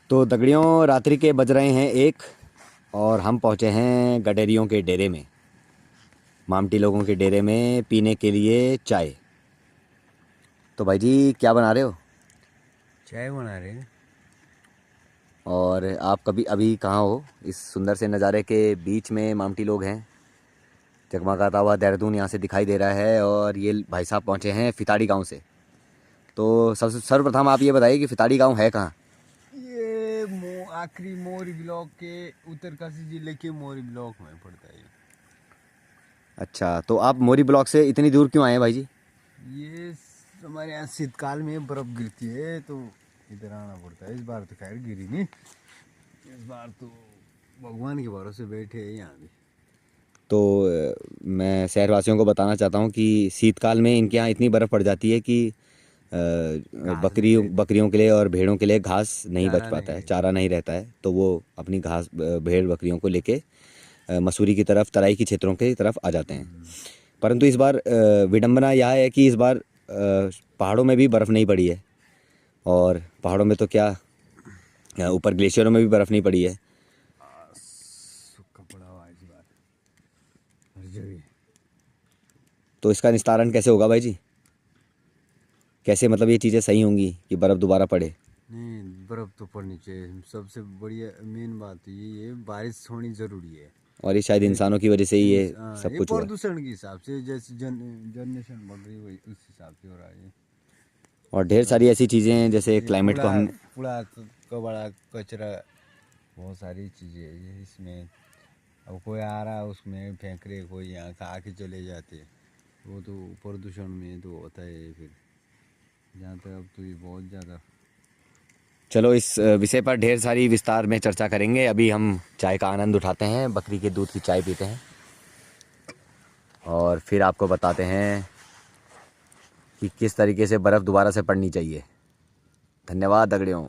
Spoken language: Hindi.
तो दगड़ियों, रात्रि के बज रहे हैं 1 और हम पहुँचे हैं गडेरियों के डेरे में, मामटी लोगों के डेरे में पीने के लिए चाय। तो भाई जी क्या बना रहे हो? चाय बना रहे हैं। और आप कभी अभी कहाँ हो? इस सुंदर से नज़ारे के बीच में मामटी लोग हैं। जगमगाता हुआ देहरादून यहाँ से दिखाई दे रहा है और ये भाई साहब पहुँचे हैं फिताड़ी गांव से। तो सबसे सर्वप्रथम आप ये बताइए कि फिताड़ी गांव है कहाँ? ये आखिरी मोरी ब्लॉक के उत्तरकाशी जिले के मोरी ब्लॉक में पड़ता है। अच्छा, तो आप मोरी ब्लॉक से इतनी दूर क्यों आए हैं भाई जी? हमारे यहाँ शीतकाल में बर्फ गिरती है तो इधर आना पड़ता है। इस बार तो खैर गिरी नहीं, इस बार तो भगवान के भरोसे बैठे हैं यहाँ भी। तो मैं शहरवासियों को बताना चाहता हूँ कि शीतकाल में इनके यहाँ इतनी बर्फ़ पड़ जाती है कि घास नहीं रहती, बकरियों के लिए और भेड़ों के लिए घास नहीं बच चारा नहीं पाता है, रहती। चारा नहीं रहता है। तो वो अपनी घास भेड़ बकरियों को लेके मसूरी की तरफ, तराई की क्षेत्रों की तरफ आ जाते हैं। परंतु इस बार विडंबना यह है कि इस बार पहाड़ों में भी बर्फ़ नहीं पड़ी है। और पहाड़ों में तो क्या, ऊपर ग्लेशियरों में भी बर्फ़ नहीं पड़ी है। सूखा पड़ा हुआ है इस बार हर जगह। तो इसका निस्तारण कैसे होगा भाई जी? कैसे, मतलब ये चीज़ें सही होंगी कि बर्फ़ दोबारा पड़े? नहीं, बर्फ तो पड़नी चाहिए। सबसे बढ़िया मेन बात तो यही है, बारिश होनी जरूरी है। और ये शायद इंसानों की वजह से ही ये सब ये कुछ हुआ है। प्रदूषण के हिसाब से, जैसे जनरेशन बढ़ रही है उस हिसाब से हो रहा है। और ढेर सारी ऐसी चीज़ें हैं जैसे ये क्लाइमेट को कूड़ा हम। कूड़ा कबाड़ा कचरा, बहुत सारी चीज़ें हैं ये इसमें। अब कोई आ रहा है उसमें फेंक रहे, कोई यहाँ खा के चले जाते, वो तो प्रदूषण में तो होता है। फिर जहाँ तक अब तो ये बहुत ज़्यादा। चलो, इस विषय पर ढेर सारी विस्तार में चर्चा करेंगे। अभी हम चाय का आनंद उठाते हैं, बकरी के दूध की चाय पीते हैं और फिर आपको बताते हैं कि किस तरीके से बर्फ़ दोबारा से पड़नी चाहिए। धन्यवाद दगड़ियों।